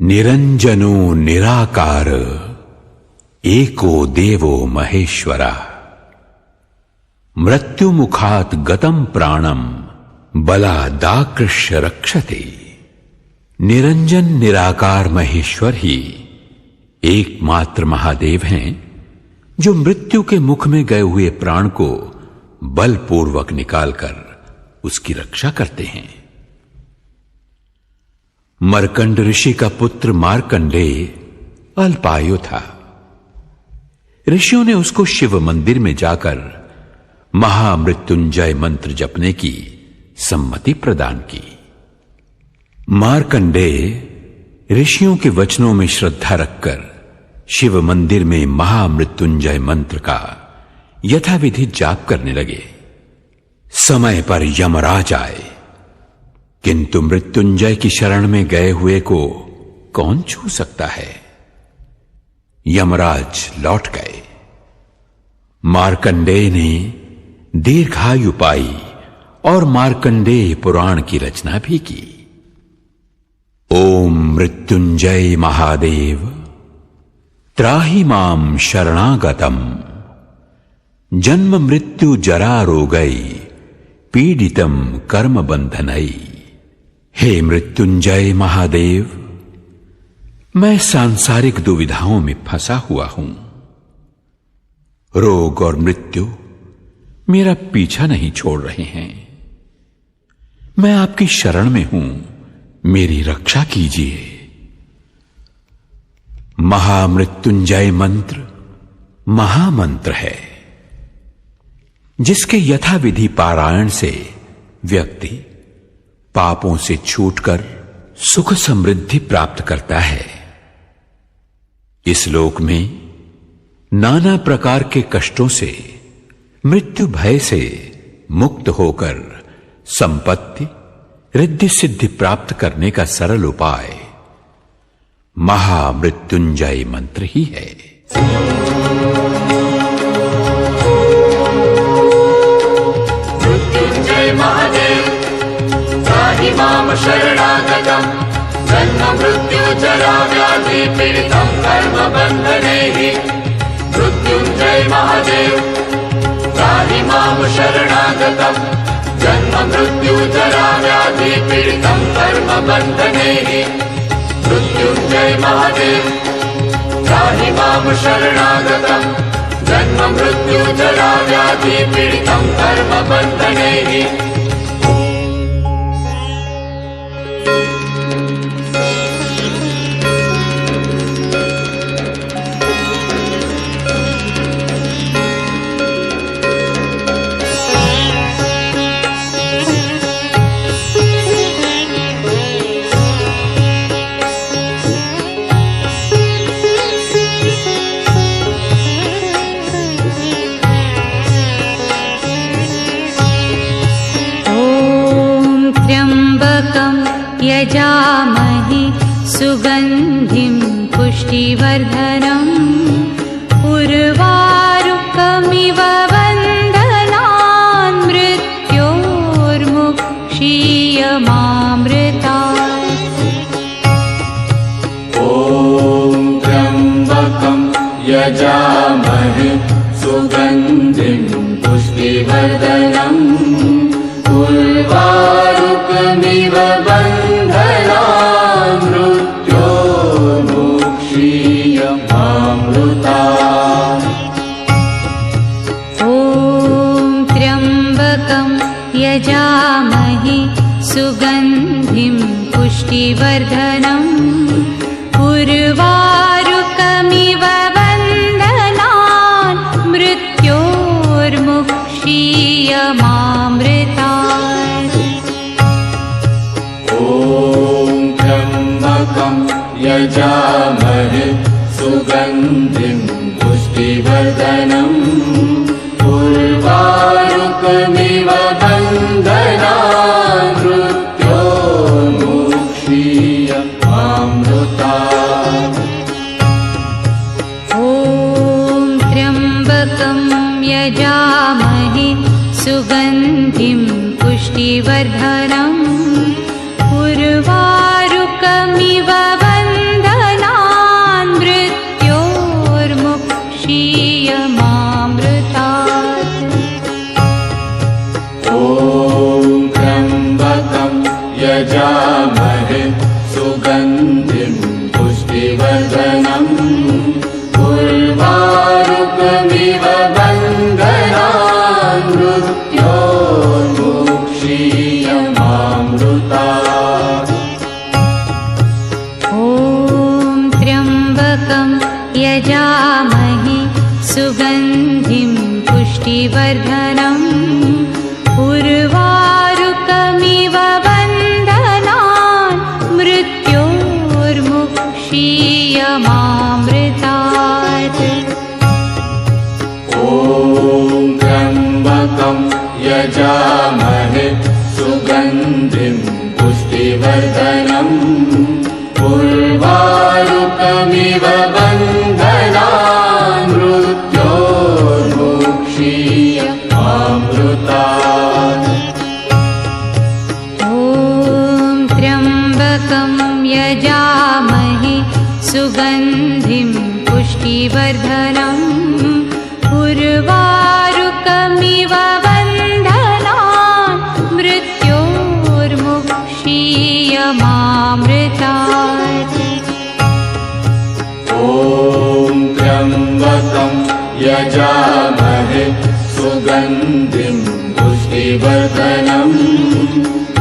निरंजनो निराकार एको देवो महेश्वरा मृत्युमुखात् गतं प्राणम बलादाकृष्य रक्षते। निरंजन निराकार महेश्वर ही एकमात्र महादेव हैं जो मृत्यु के मुख में गए हुए प्राण को बलपूर्वक निकालकर उसकी रक्षा करते हैं। मर्कंड ऋषि का पुत्र मार्कंडेय अल्पायु था। ऋषियों ने उसको शिव मंदिर में जाकर महामृत्युंजय मंत्र जपने की सम्मति प्रदान की। मार्कंडेय ऋषियों के वचनों में श्रद्धा रखकर शिव मंदिर में महामृत्युंजय मंत्र का यथाविधि जाप करने लगे। समय पर यमराज आए, किंतु मृत्युंजय की शरण में गए हुए को कौन छू सकता है। यमराज लौट गए। मार्कंडेय ने दीर्घायु पाई और मार्कंडेय पुराण की रचना भी की। ओम मृत्युंजय महादेव त्राहि मां शरणागतम जन्म मृत्यु जरा रोगै पीडितम कर्म बंधनೈ। हे मृत्युंजय महादेव, मैं सांसारिक दुविधाओं में फंसा हुआ हूं। रोग और मृत्यु मेरा पीछा नहीं छोड़ रहे हैं। मैं आपकी शरण में हूं, मेरी रक्षा कीजिए। महामृत्युंजय मंत्र महामंत्र है, जिसके यथाविधि पारायण से व्यक्ति पापों से छूटकर सुख समृद्धि प्राप्त करता है। इस लोक में नाना प्रकार के कष्टों से, मृत्यु भय से मुक्त होकर संपत्ति रिद्धि सिद्धि प्राप्त करने का सरल उपाय महामृत्युंजय मंत्र ही है। मृत्युंजय महादेव त्राहि मां शरणागतम् जन्म मृत्यु जरा व्याधि पीडितं कर्म बन्धनैः। मृत्युंजय महादेव त्राहि मां शरणागतम् जन्म मृत्यु जरा व्याधि पीडितं कर्म बन्धनैः। मृत्युंजय महादेव त्राहि मां शरणागतम् जन्म मृत्यु जरा व्याधि पीडितं कर्म बन्धनैः। यजामहे सुगन्धिं पुष्टिवर्धनम् उर्वारुकमिव बन्धनान् मृत्योर्मुक्षीयमामृतात्। ॐ त्र्यम्बकं यजामहे सुगन्धिं पुष्टिवर्धनम् उर्वारुकमिव बन्धनान् मृत्योर्मुक्षीयमामृतात्। ॐ त्र्यम्बकं यजामहे सुगन्धिं पुष्टिवर्धनम् उर्वारुकमिव बन्धनान् मृत्योर्मुक्षीयमामृतात्। ॐ त्र्यम्बकं यजामहे सुगन्धिं पुष्टिवर्धनम् उर्वारुकमिव बन्धनान् मृत्योर्मुक्षीयमामृतात्। ॐ त्र्यम्बकं यजामहे सुगन्धिं पुष्टिवर्धनम् उर्वारुकमिव बन्धनान् यजामहे सुगन्धिं पुष्टिवर्धनम् उर्वारुकमिव बन्धनान् मृत्योर्मुक्षीयमामृतात् ॐ त्र्यम्बकं यजामहे सुगन्धिं पुष्टिवर्धनम् उर्वारुकमिव बन्धनान् मृत्योर्मुक्षीयमामृतात् ॐ त्र्यम्बकं यजामहे सुगन्धिं पुष्टिवर्धनम् उर्वारुकमिव बन्धनान् मृत्योर्मुक्षीयमामृतात् ॐ त्र्यम्बकं यजामहे सुगन्धिं पुष्टिवर्धनम्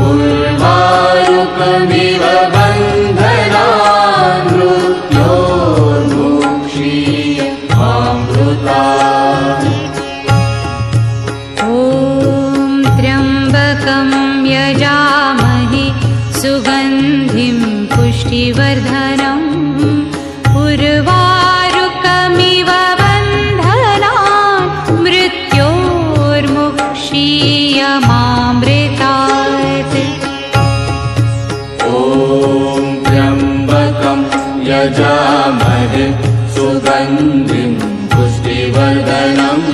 उर्वारुकमिव बन्धनान् मृत्योर्मुक्षीयमामृतात् ॐ त्र्यम्बकं यजामहे सुगन्धिं पुष्टिवर्धनम् उर्वारुकमिव बन्धनान् मृत्योर्मुक्षीयमामृतात् ॐ त्र्यम्बकं यजामहे सुगन्धिं पुष्टिवर्धनम्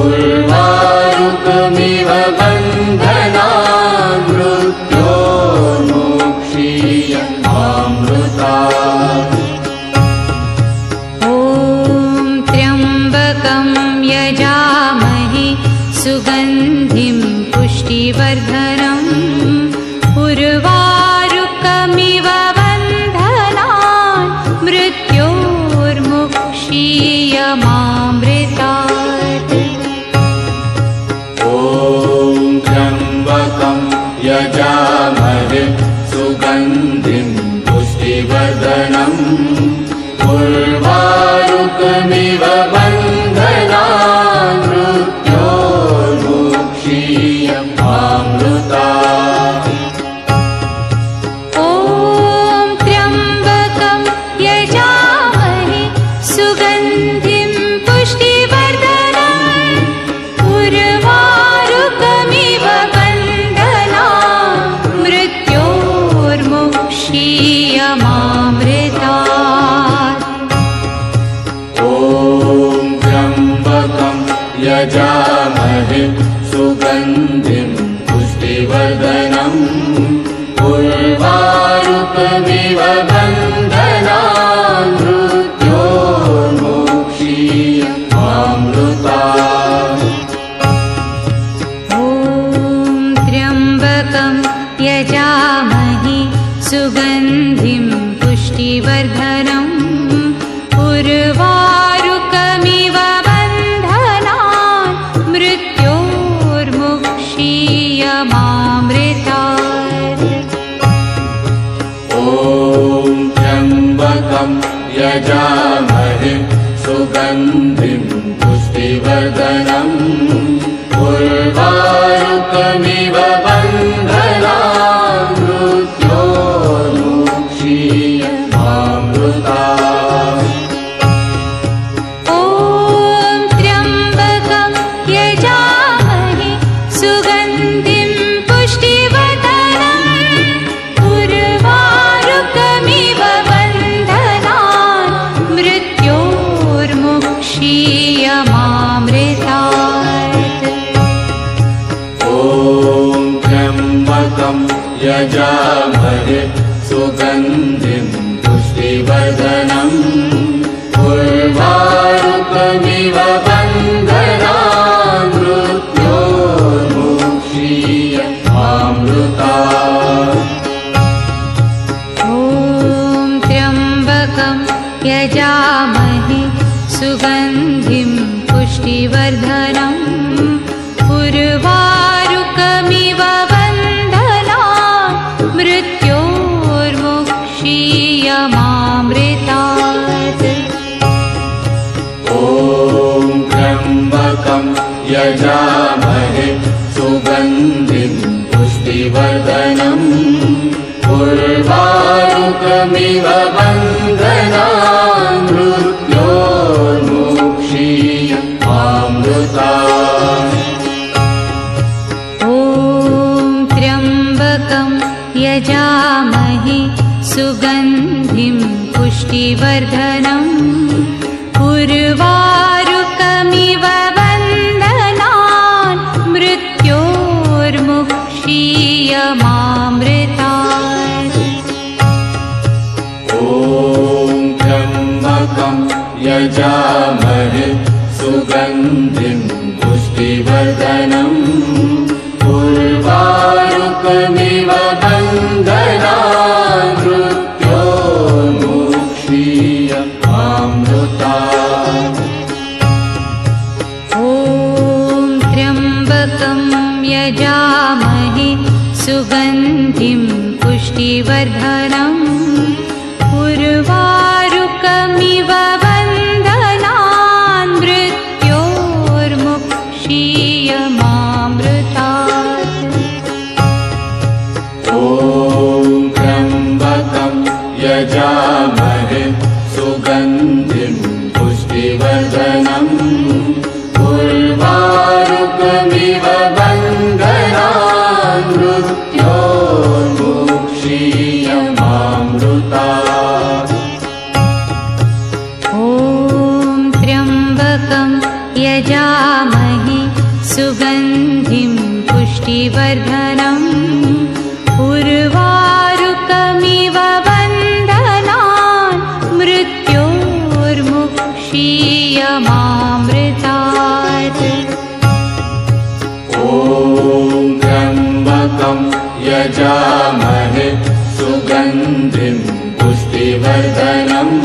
उर्वारुकमिव बन्धनान् मृत्योर्मुक्षीयमामृतात् ॐ त्र्यम्बकं यजामहे सुगन्धिं पुष्टिवर्धनम् उर्वारुकमिव बन्धनान् मृत्योर्मुक्षीयमामृतात् ॐ त्र्यम्बकं यजामहे सुगन्धिं पुष्टिवर्धनम् उर्वारुकमिव बन्धनान् मृत्योर्मुक्षीयमामृतात् ॐ त्र्यम्बकं यजामहे सुगन्धिं पुष्टिवर्धनम् उर्वारुकमिव बन्धनान् मृत्योर्मुक्षीयमामृतात् ॐ त्र्यम्बकं यजामहे सुगन्धिं पुष्टिवर्धनम् उर्वारुकमिव बन्धनान् मृत्योर्मुक्षीयमामृतात् ॐ त्र्यम्बकं यजामहे सुगन्धिं पुष्टिवर्धनम् उर्वारुकमिव बन्धनान् मृत्योर्मुक्षीयमामृतात् ॐ त्र्यम्बकं यजामहे सुगन्धिं पुष्टिवर्धनम् उर्वारुकमिव बन्धनान् मृत्योर्मुक्षीयमामृतात् ॐ त्र्यम्बकं यजामहे सुगन्धिं पुष्टिवर्धनम् उर्वारुकमिव बन्धनान् मृत्योर्मुक्षीयमामृतात् ॐ त्र्यम्बकं यजामहे सुगन्धिं पुष्टिवर्धनम् उर्वारुकमिव बन्धनान् मृत्योर्मुक्षीयमामृतात् ॐ त्र्यम्बकं यजामहे सुगन्धिं पुष्टिवर्धनम् उर्वारुकमिव बन्धनान् मृत्योर्मुक्षीयमामृतात् यजामहे सुगन्धिं पुष्टिवर्धनम् उर्वारुकमिव बन्धनान् मृत्योर्मुक्षीयमामृतात्। ॐ त्र्यम्बकं यजामहे सुगन्धिं पुष्टिवर्धनम् उर्वारुकमिव बन्धनान् मृत्योर्मुक्षीयमामृतात्। ॐ त्र्यम्बकं यजामहे सुगन्धिं पुष्टिवर्धनम् उर्वारुकमिव बन्धनान् मृत्योर्मुक्षीयमामृतात्। ॐ त्र्यम्बकं यजामहे सुगन्धिं पुष्टिवर्धनम् उर्वारुकमिव बन्धनान् मृत्योर्मुक्षीयमामृतात्। ॐ त्र्यम्बकं यजामहे सुगन्धिं पुष्टिवर्धनम् उर्वारुकमिव बन्धनान् मृत्योर्मुक्षीयमामृतात्। ॐ त्र्यम्बकं यजामहे सुगन्धिं पुष्टिवर्धनम् उर्वारुकमिव बन्धनान् मृत्योर्मुक्षीयमामृतात्। ॐ त्र्यम्बकं यजामहे सुगन्धिं पुष्टिवर्धनम्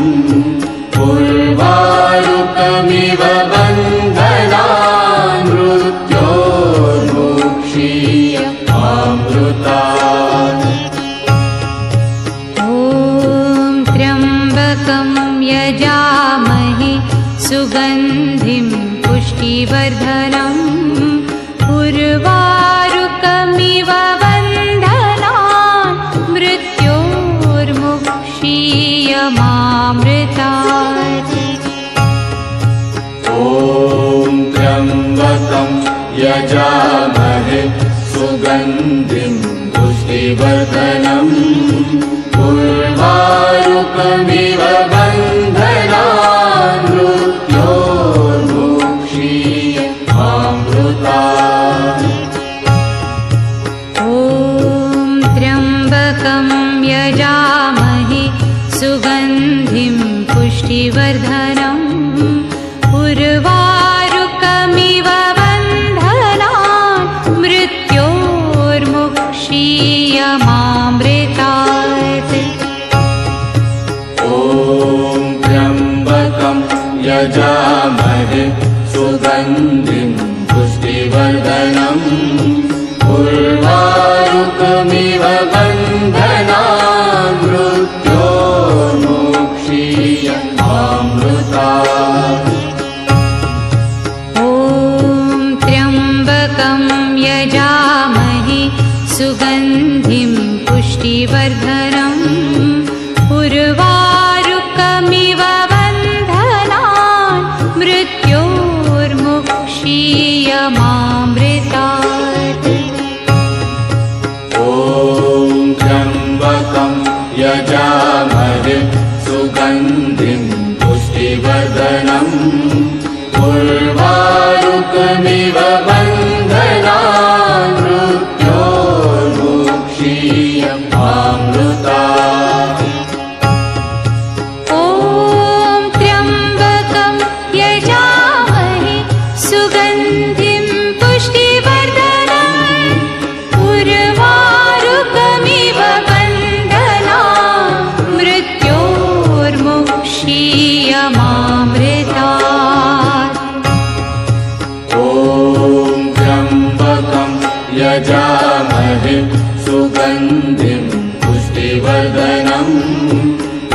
उर्वारुकमिव बन्धनान् मृत्योर्मुक्षीयमामृतात्। ॐ त्र्यम्बकं यजामहे सुगन्धिं पुष्टिवर्धनम् उर्वारुकमिव बन्धनान् मृत्योर्मुक्षीयमामृतात्। ॐ त्र्यम्बकं यजामहे सुगन्धिं पुष्टिवर्धनम् उर्वारुकमिव बन्धनान् मृत्योर्मुक्षीयमामृतात्। ॐ त्र्यम्बकं यजामहे सुगन्धिं पुष्टिवर्धनम् उर्वारुकमिव बन्धनान् मृत्योर्मुक्षीयमामृतात्। ॐ त्र्यम्बकं यजामहे सुगन्धिं पुष्टिवर्धनम् उर्वारुकमिव बन्धनान् मृत्योर्मुक्षीयमामृतात्। ॐ त्र्यम्बकं यजामहे सुगन्धिं पुष्टिवर्धनम् उर्वारुकमिव बन्धनान् मृत्योर्मुक्षीयमामृतात्। ॐ त्र्यम्बकं यजामहे सुगन्धिं पुष्टिवर्धनम् उर्वारुकमिव बन्धनान् मृत्योर्मुक्षीयमामृतात्। ॐ त्र्यम्बकं यजामहे सुगन्धिं पुष्टिवर्धनम् उर्वारुकमिव बन्धनान् मृत्योर्मुक्षीयमामृतात्। ॐ त्र्यम्बकं यजामहे सुगन्धिं पुष्टिवर्धनम्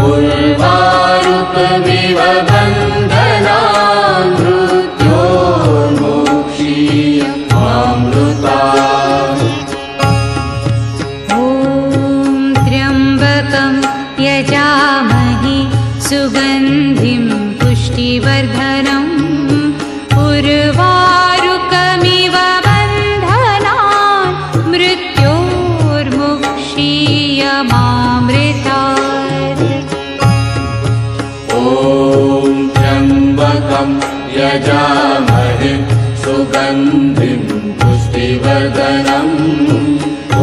उर्वारुकमिव बन्धनान् मृत्योर्मुक्षीयमामृतात्। यजामहे सुगन्धिं पुष्टिवर्धनम् उर्वारुकमिव बन्धनान् मृत्योर्मुक्षीयमामृतात्। ॐ त्र्यम्बकं यजामहे सुगन्धिं पुष्टिवर्धनम्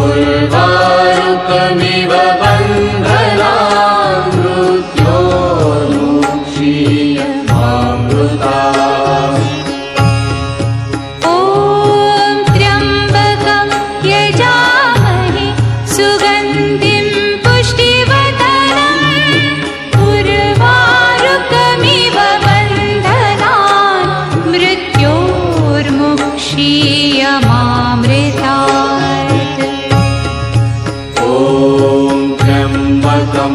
उर्वारुकमिव बन्धनान् मृत्योर्मुक्षीयमामृतात्। ॐ त्र्यम्बकं यजामहे सुगन्धिं पुष्टिवर्धनम् उर्वारुकमिव बन्धनान् मृत्योर्मुक्षीयमामृतात्। ॐ त्र्यम्बकं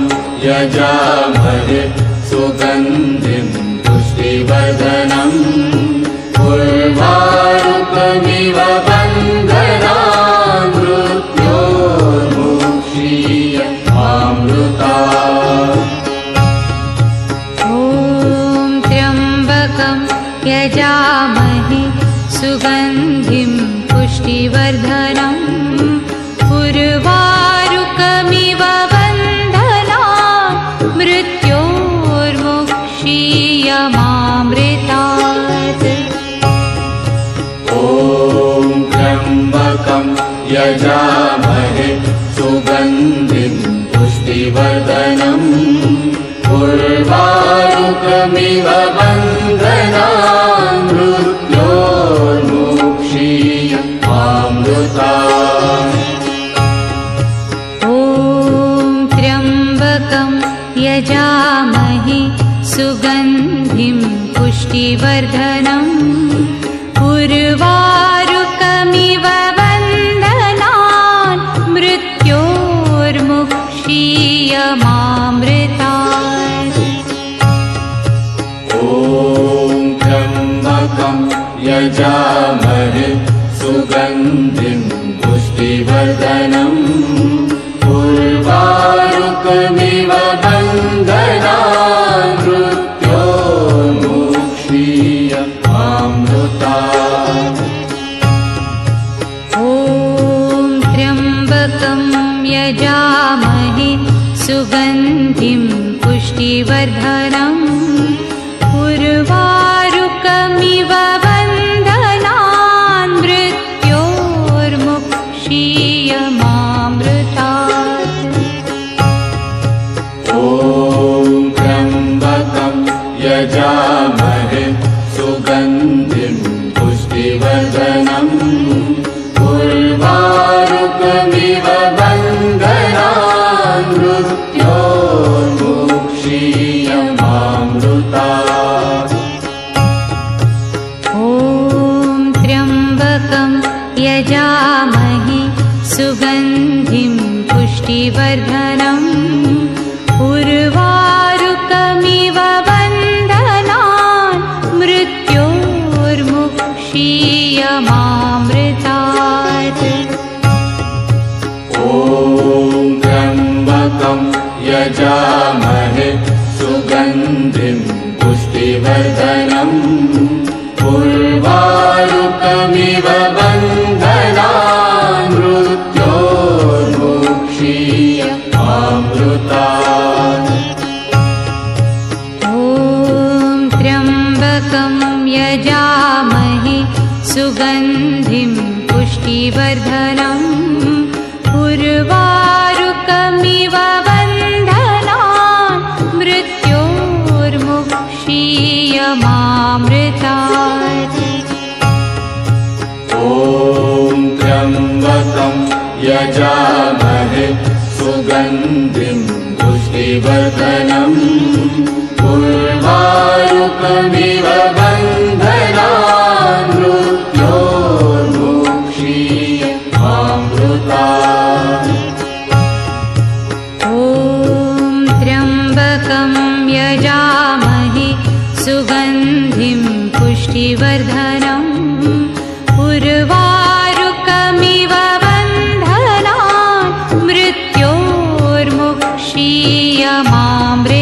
यजामहे सुगन्धिं पुष्टिवर्धनम् उर्वारुकमिव बन्धनान् मृत्योर्मुक्षीयमामृतात्। ॐ त्र्यम्बकं यजामहे सुगन्धिं पुष्टिवर्धनम् उर्वारुकमिव बन्धनान् मृत्योर्मुक्षीयमामृतात्। ॐ त्र्यम्बकं यजामहे सुगन्धिं पुष्टिवर्धनम् उर्वारुकमिव बन्धनान् मृत्योर्मुक्षीयमामृतात्। ॐ त्र्यम्बकं यजामहे सुगन्धिं पुष्टिवर्धनम् उर्वारुकमिव बन्धनान् मृत्योर्मुक्षीयमामृतात्। ॐ त्र्यम्बकं यजामहे सुगन्धिं पुष्टिवर्धनम् उर्वारुकमिव बन्धनान् मृत्योर्मुक्षीयमामृतात्। ॐ त्र्यम्बकं यजामहे सुगन्धिं पुष्टिवर्धनम् उर्वारुकमिव बन्धनान् मृत्योर्मुक्षीयमामृतात्। ॐ त्र्यम्बकं यजामहे सुगन्धिं पुष्टिवर्धनम् उर्वारुकमिव बन्धनान् मृत्योर्मुक्षीयमामृतात्। ॐ त्र्यम्बकं यजामहे सुगन्धिं पुष्टिवर्धनम् उर्वारुकमिव बन्धनान् मृत्योर्मुक्षीयमामृतात्। ॐ त्र्यम्बकं यजामहे सुगन्धिं पुष्टिवर्धनम् उर्वारुकमिव बन्धनान् मृत्योर्मुक्षीयमामृतात्। ॐ त्र्यम्बकं यजामहे सुगन्धिं पुष्टिवर्धनम् उर्वारुकमिव बन्धनान् मृत्योर्मुक्षीयमामृतात्। ॐ त्र्यम्बकं यजामहे सुगन्धिं पुष्टिवर्धनम् उर्वारुकमिव बन्धनान् मृत्योर्मुक्षीयमामृतात्। ॐ त्र्यम्बकं यजामहे सुगन्धिं पुष्टिवर्धनम् उर्वारुकमिव बन्धनान् मृत्योर्मुक्षीयमामृतात्।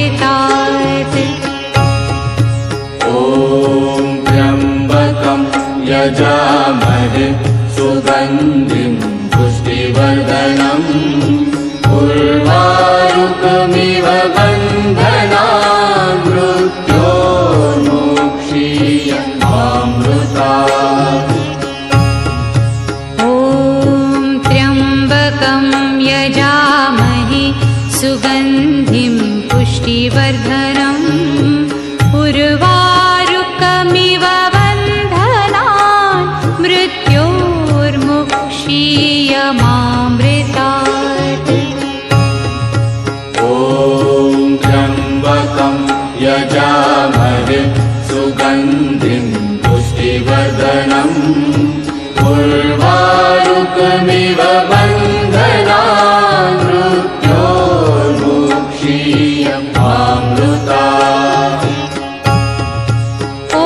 पुष्टिवर्धनम् उर्वारुकमिव बन्धनान् मृत्योर्मुक्षीयमामृतात्। ॐ त्र्यम्बकं यजामहे सुगन्धिं पुष्टिवर्धनम् उर्वारुकमिव बन्धनान् मृत्योर्मुक्षीयमामृतात्। ॐ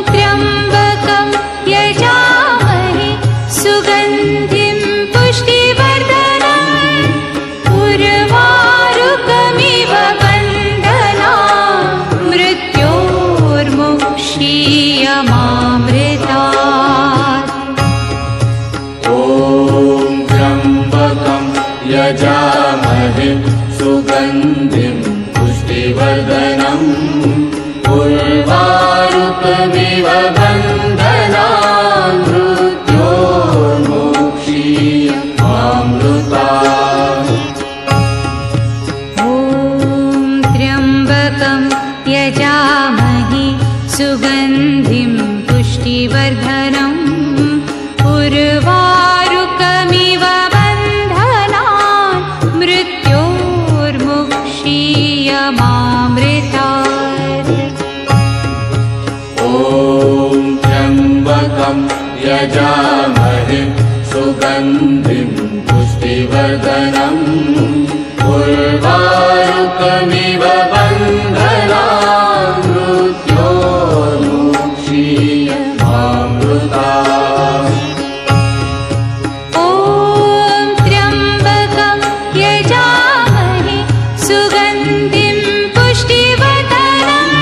त्र्यम्बकं यजामहे सुगन्धिं पुष्टिवर्धनम् उर्वारुकमिव बन्धनान् मृत्योर्मुक्षीयमामृतात्। ॐ त्र्यम्बकं यजामहे सुगन्धिं पुष्टिवर्धनम् उर्वारुकमिव बन्धनान् मृत्योर्मुक्षीयमामृतात्। ॐ त्र्यम्बकं यजामहे सुगन्धिं पुष्टिवर्धनम् उर्वारुकमिव बन्धनान् मृत्योर्मुक्षीयमामृतात्। ॐ त्र्यम्बकं यजामहे सुगन्धिं पुष्टिवर्धनम् उर्वारुकमिव बन्धनान् मृत्योर्मुक्षीयमामृतात्। ॐ त्र्यम्बकं यजामहे सुगन्धिं पुष्टिवर्धनम्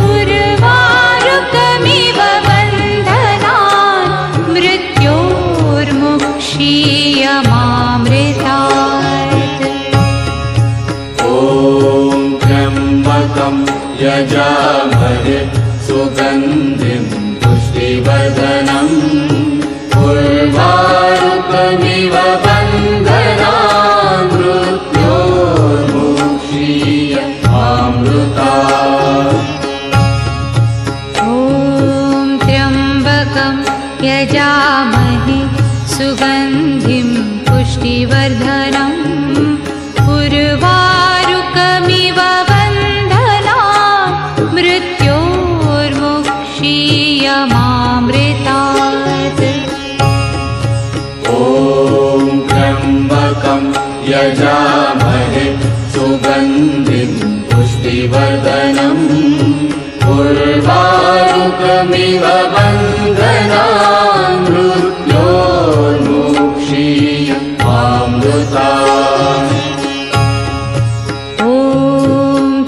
उर्वारुकमिव बन्धनान् मृत्योर्मुक्षीयमामृतात्। ॐ त्र्यम्बकं यजामहे सुगन्धिं पुष्टिवर्धनम् उर्वारुकमिव बन्धनान् मृत्योर्मुक्षीयमामृतात्। ॐ त्र्यम्बकं यजामहे सुगन्धिं पुष्टिवर्धनम् उर्वारुकमिव बन्धनान् मृत्योर्मुक्षीयमामृतात्। ॐ त्र्यम्बकं यजामहे सुगन्धिं पुष्टिवर्धनम् उर्वारुकमिव बन्धनान् मृत्योर्मुक्षीयमामृतात्। ॐ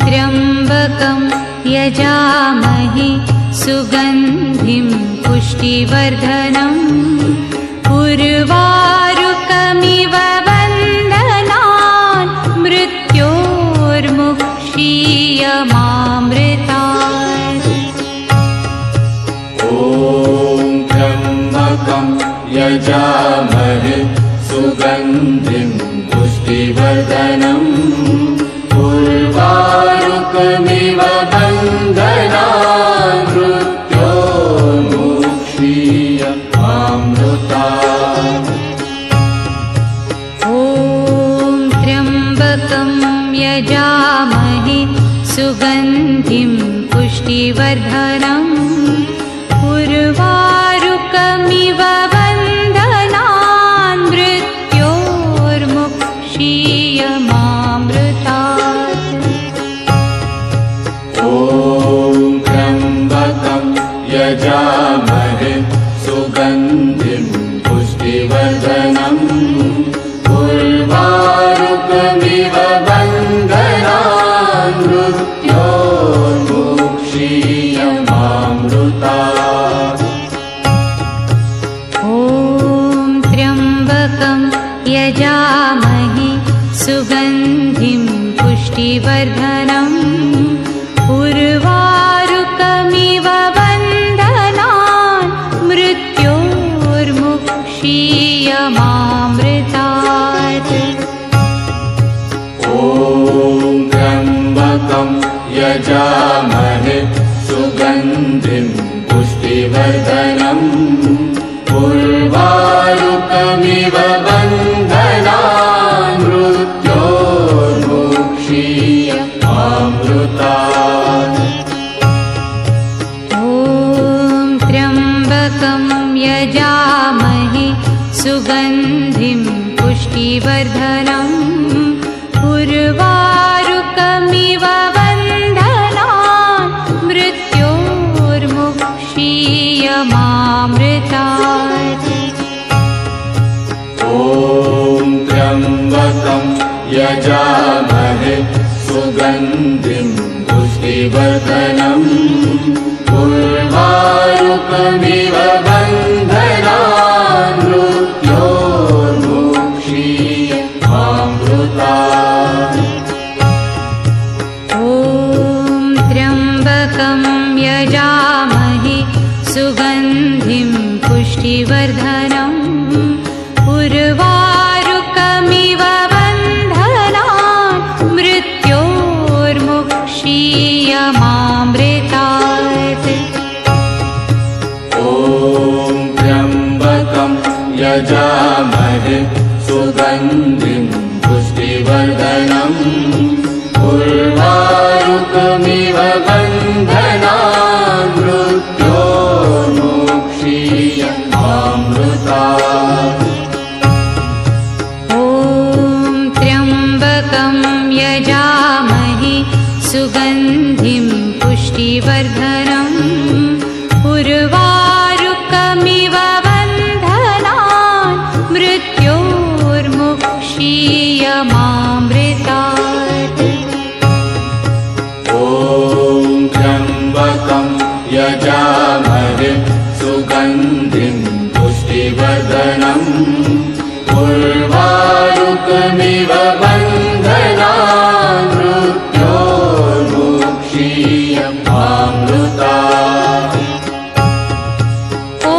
त्र्यम्बकं यजामहे सुगन्धिं पुष्टिवर्धनम् उर्वारुकमिव बन्धनान् मृत्योर्मुक्षीयमामृतात्। ॐ त्र्यम्बकं यजामहे सुगन्धिं पुष्टिवर्धनम् उर्वारुकमिव बन्धनान् मृत्योर्मुक्षीयमामृतात्। ॐ त्र्यम्बकं यजामहे सुगन्धिं पुष्टिवर्धनम् उर्वारुकमिव बन्धनान् मृत्योर्मुक्षीयमामृतात्। ॐ त्र्यम्बकं यजामहे सुगन्धिं पुष्टिवर्धनम् उर्वारुकमिव बन्धनान् मृत्योर्मुक्षीयमामृतात्। ॐ त्र्यम्बकं यजामहे सुगन्धिं पुष्टिवर्धनम् उर्वारुकमिव बन्धनान् मृत्योर्मुक्षीयमामृतात्। ॐ यजामहे सुगन्धिं पुष्टिवर्धनम् उर्वारुकमिव बन्धनान् मृत्योर्मुक्षीयमामृतात्। ॐ त्र्यम्बकं यजामहे सुगन्धिं पुष्टिवर्धनम् उर्वारुकमिव बन्धनान् मृत्योर्मुक्षीयमामृतात्। ॐ त्र्यम्बकं यजामहे सुगन्धिं पुष्टिवर्धनम् उर्वारुकमिव बन्धनान् मृत्योर्मुक्षीयमामृतात्। ॐ त्र्यम्बकं यजामहे सुगन्धिं पुष्टिवर्धनम् उर्वारुकमिव बन्धनान् मृत्योर्मुक्षीयमामृतात्। ॐ त्र्यम्बकं यजामहे सुगन्धिं पुष्टिवर्धनम् उर्वारुकमिव बन्धनान् मृत्योर्मुक्षीयमामृतात्। ॐ त्र्यम्बकं यजामहे सुगन्धिं पुष्टिवर्धनम् उर्वारुकमिव बन्धनान् मृत्योर्मुक्षीयमामृतात्। ॐ त्र्यम्बकं यजामहे सुगन्धिं पुष्टिवर्धनम् उर्वारुकमिव बन्धनान् मृत्योर्मुक्षीयमामृतात्। ॐ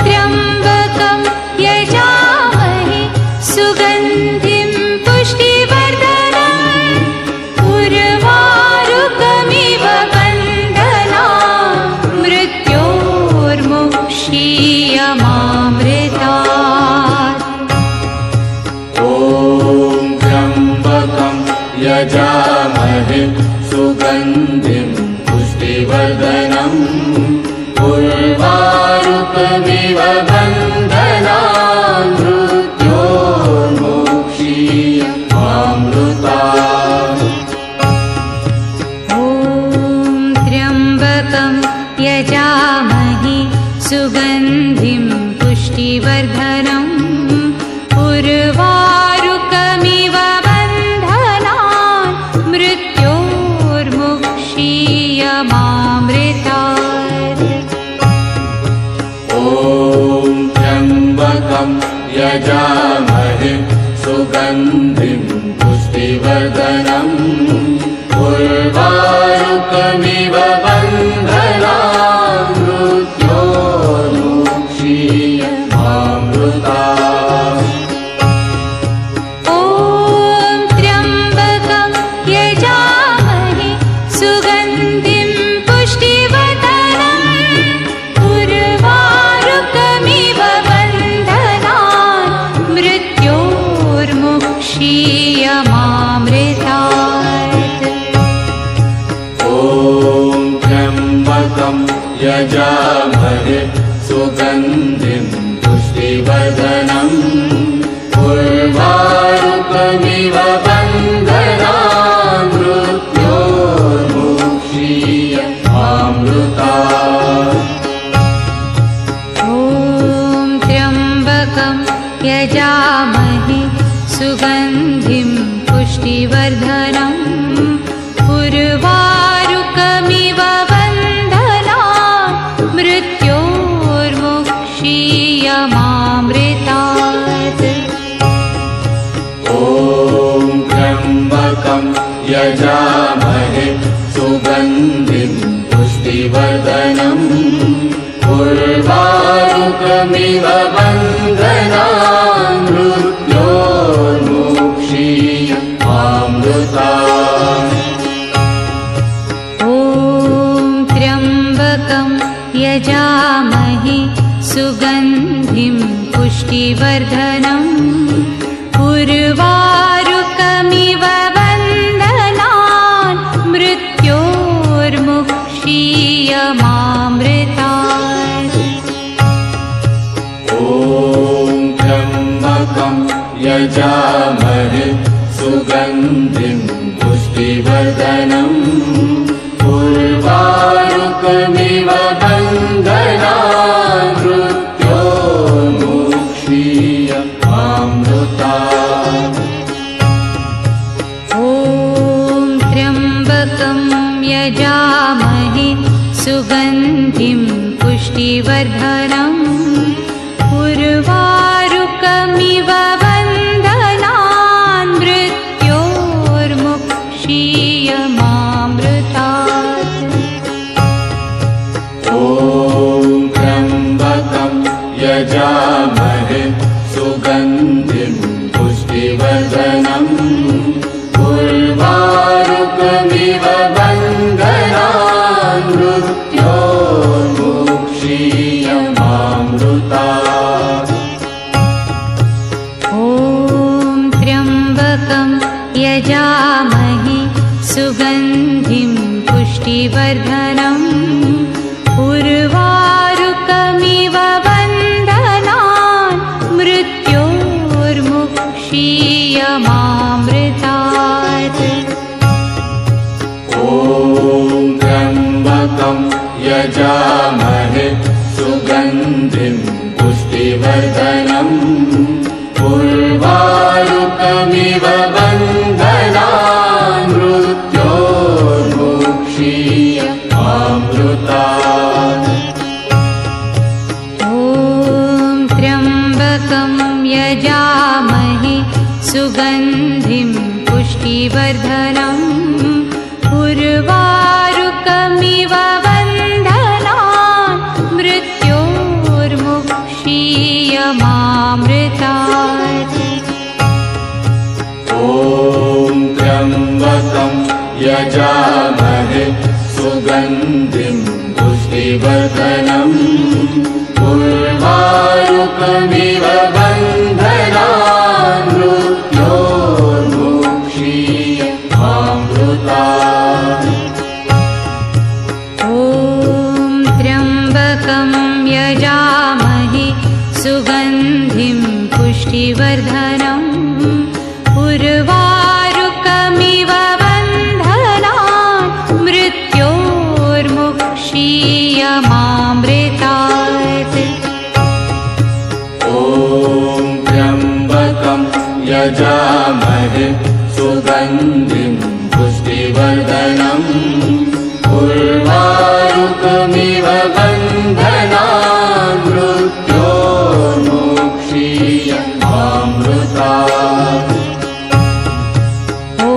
त्र्यम्बकं यजामहे सुगन्धिं पुष्टिवर्धनम् उर्वारुकमिव बन्धनान् मृत्योर्मुक्षीयमामृतात्। ॐ त्र्यम्बकं यजामहे सुगन्धिं पुष्टिवर्धनम् उर्वारुकमिव बन्धनान् मृत्योर्मुक्षीयमामृतात्। ॐ त्र्यम्बकं यजामहे सुगन्धिं पुष्टिवर्धनम् उर्वारुकमिव बन्धनान् मृत्योर्मुक्षीयमामृतात्। ॐ त्र्यम्बकं यजामहे सुगन्धिं पुष्टिवर्धनम् उर्वारुकमिव बन्धनान् मृत्योर्मुक्षीयमामृतात्। ॐ त्र्यम्बकं यजामहे सुगन्धिं पुष्टिवर्धनम् उर्वारुकमिव बन्धनान् मृत्योर्मुक्षीयमामृतात्। ॐ त्र्यम्बकं यजामहे सुगन्धिं पुष्टिवर्धनम् उर्वारुकमिव बन्धनान् मृत्योर्मुक्षीयमामृतात्। ॐ त्र्यम्बकं यजामहे सुगन्धिं पुष्टिवर्धनम् उर्वारुकमिव बन्धनान् मृत्योर्मुक्षीयमामृतात्। ॐ त्र्यम्बकं यजामहे सुगन्धिं पुष्टिवर्धनम् उर्वारुकमिव बन्धनान् मृत्योर्मुक्षीयमामृतात्। पुष्टिवर्धनम् उर्वारुकमिव बन्धनान् मृत्योर्मुक्षीयमामृतात्। ॐ त्र्यम्बकं यजामहे सुगन्धिं पुष्टिवर्धनम् उर्वारुकमिव बन्धनान् मृत्योर्मुक्षीयमामृतात्। ॐ त्र्यम्बकं यजामहे सुगन्धिं पुष्टिवर्धनम् उर्वारुकमिव बन्धनान् मृत्योर्मुक्षीयमामृतात्। ॐ त्र्यम्बकं यजामहे सुगन्धिं पुष्टिवर्धनम् उर्वारुकमिव बन्धनान् मृत्योर्मुक्षीयमामृतात्। ॐ त्र्यम्बकं यजामहे सुगन्धिं पुष्टिवर्धनम् उर्वारुकमिव बन्धनान् मृत्योर्मुक्षीयमामृतात्। ॐ त्र्यम्बकं यजामहे सुगन्धिं पुष्टिवर्धनम् उर्वारुकमिव बन्धनान् मृत्योर्मुक्षीयमामृतात्। ॐ त्र्यम्बकं यजामहे सुगन्धिं पुष्टिवर्धनम् उर्वारुकमिव बन्धनान् मृत्योर्मुक्षीयमामृतात्। ॐ त्र्यम्बकं यजामहे सुगन्धिं पुष्टिवर्धनम् उर्वारुकमिव बन्धनान् मृत्योर्मुक्षीयमामृतात्। ॐ त्र्यम्बकं यजामहे सुगन्धिं पुष्टिवर्धनम् उर्वारुकमिव बन्धनान् मृत्योर्मुक्षीयमामृतात्। ॐ त्र्यम्बकं यजामहे सुगन्धिं पुष्टिवर्धनम् उर्वारुकमिव बन्धनान् मृत्योर्मुक्षीयमामृतात्। ॐ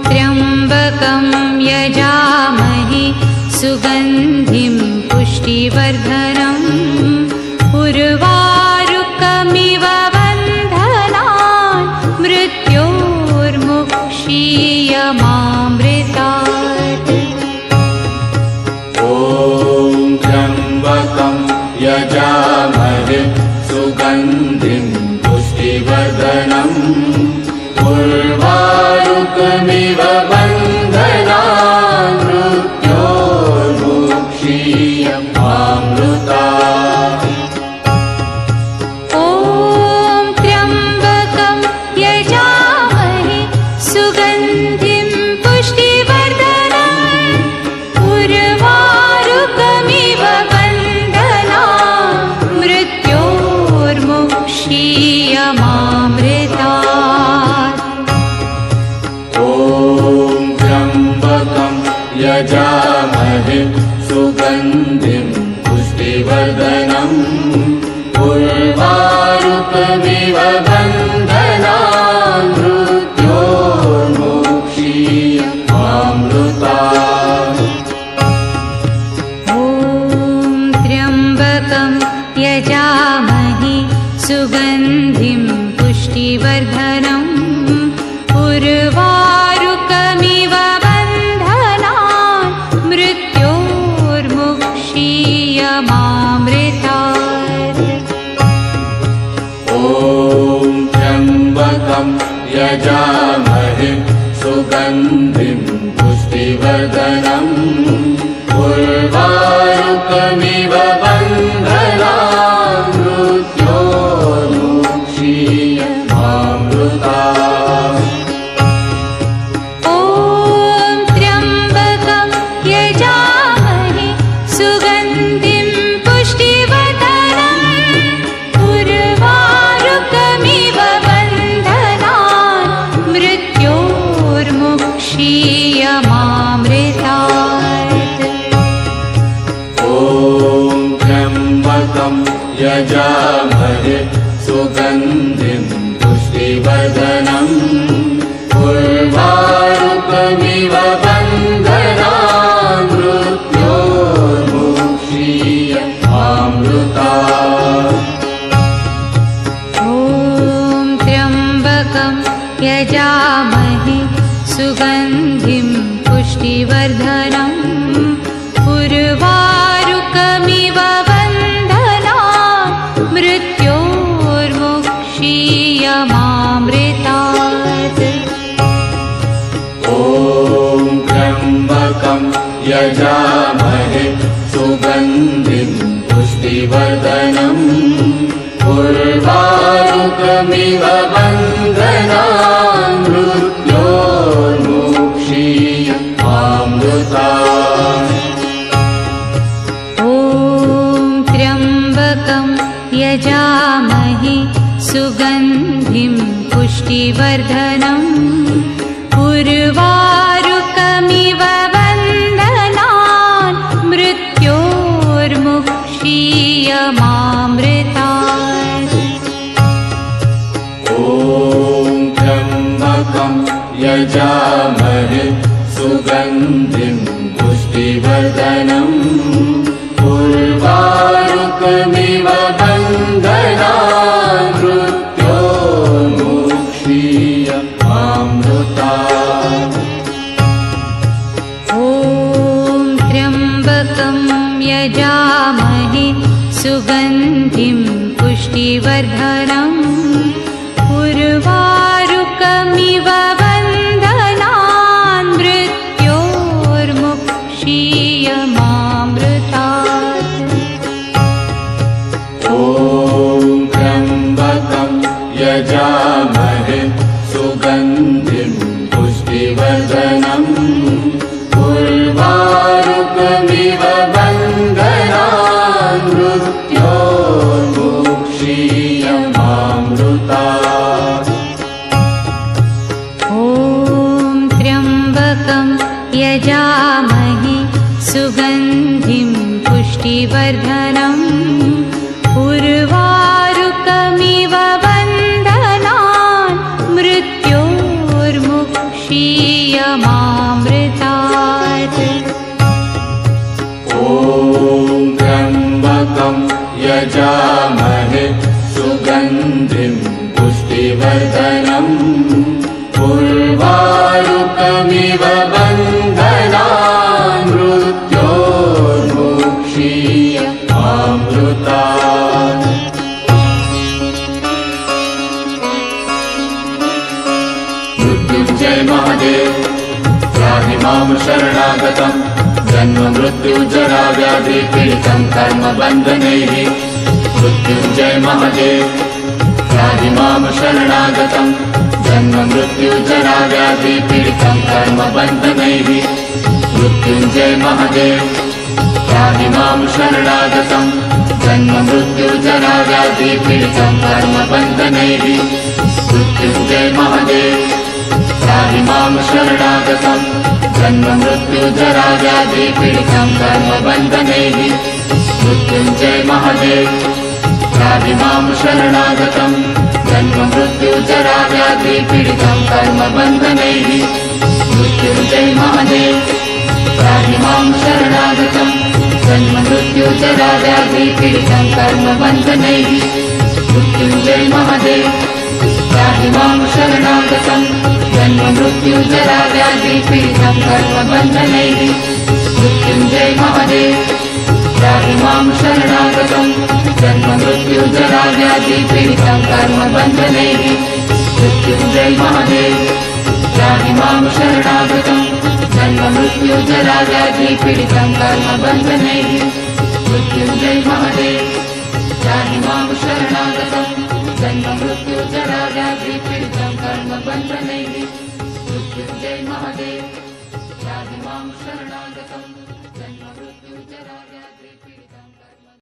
त्र्यम्बकं यजामहे सुगन्धिं पुष्टिवर्धनम् उर्वारुकमिव बन्धनान् मृत्योर्मुक्षीयमामृतात्। ॐ त्र्यम्बकं यजामहे सुगन्धिं पुष्टिवर्धनम् उर्वारुकमिव बन्धनान् मृत्योर्मुक्षीयमामृतात्। ॐ त्र्यम्बकं यजामहे सुगन्धिं पुष्टिवर्धनम् उर्वारुकमिव बन्धनान् मृत्योर्मुक्षीयमामृतात्। ॐ त्र्यम्बकं यजामहे सुगन्धिं पुष्टिवर्धनम् उर्वारुकमिव बन्धनान् मृत्योर्मुक्षीयमामृतात्। ॐ त्र्यम्बकं यजामहे सुगन्धिं पुष्टिवर्धनम् उर्वारुकमिव बन्धनान् मृत्योर्मुक्षीयमामृतात्। यजामहे सुगन्धिं पुष्टिवर्धनम् उर्वारुकमिव बन्धनान् मृत्योर्मुक्षीयमामृतात्। ॐ त्र्यम्बकं यजामहे सुगन्धिं पुष्टिवर्धनम् उर्वारुकमिव बन्धनान् मृत्योर्मुक्षीयमामृतात्। ॐ त्र्यम्बकं यजामहे सुगन्धिं पुष्टिवर्धनम् उर्वारुकमिव बन्धनान् मृत्योर्मुक्षीयमामृतात्। ॐ त्र्यम्बकं यजामहे सुगन्धिं पुष्टिवर्धनम् उर्वारुकमिव बन्धनान् मृत्योर्मुक्षीयमामृतात्। ॐ त्र्यम्बकं यजामहे सुगन्धिं पुष्टिवर्धनम् उर्वारुकमिव बन्धनान् मृत्योर्मुक्षीयमामृतात्। ॐ त्र्यम्बकं यजामहे सुगन्धिं पुष्टिवर्धनम् उर्वारुकमिव बन्धनान् मृत्योर्मुक्षीयमामृतात्। ॐ त्र्यम्बकं यजामहे सुगन्धिं पुष्टिवर्धनम् उर्वारुकमिव बन्धनान् मृत्योर्मुक्षीयमामृतात्। ॐ त्र्यम्बकं यजामहे सुगन्धिं पुष्टिवर्धनम् उर्वारुकमिव बन्धनान् मृत्योर्मुक्षीयमामृतात्। ॐ त्र्यम्बकं यजामहे सुगन्धिं पुष्टिवर्धनम् उर्वारुकमिव बन्धनान् मृत्योर्मुक्षीयमामृतात्। ॐ त्र्यम्बकं यजामहे सुगन्धिं पुष्टिवर्धनम् उर्वारुकमिव बन्धनान् मृत्योर्मुक्षीयमामृतात्। ॐ त्र्यम्बकं यजामहे सुगन्धिं पुष्टिवर्धनम् उर्वारुकमिव बन्धनान् मृत्योर्मुक्षीयमामृतात्। मृत्युञ्जय महादेव त्राहि मां शरणागतं जन्म मृत्युजरा व्याधि पीडितं कर्मबन्धनैः। मृत्युञ्जय महादेव त्राहि मां शरणागतं जन्म मृत्युजरा व्याधि पीडितं कर्मबन्धनैः। मृत्युञ्जय महादेव त्राहि मां शरणागतं जन्म मृत्युजरा व्याधि पीडितं कर्मबन्धनैः। मृत्युञ्जय महादेव त्राहि मां शरणागतं जन्म मृत्युजरा व्याधि पीडितं कर्मबन्धनैः। मृत्युञ्जय महादेव त्राहि मां शरणागतं जन्म मृत्युजरा व्याधि पीडितं कर्मबन्धनैः। मृत्युञ्जय महादेव त्राहि मां शरणागतं जन्म मृत्युजरा व्याधि पीडितं कर्मबन्धनैः। मृत्युञ्जय महादेव त्राहि मां शरणागतं जन्म मृत्युजरा व्याधि पीडितं कर्मबन्धनैः। मृत्युञ्जय महादेव त्राहि मां शरणागतं जन्म मृत्युजरा व्याधि पीडितं कर्मबन्धनैः। मृत्युंजय महादेव त्राहि मां शरणागतं जन्ममृत्युजराव्याधिपीडितं कर्मबन्धनैः मृत्युंजय महादेव त्राहि मां शरणागतं जन्ममृत्युजराव्याधिपीडितं कर्मबन्धनैः मृत्युंजय महादेव त्राहि मां शरणागतं जन्ममृत्युजराव्याधिपीडितं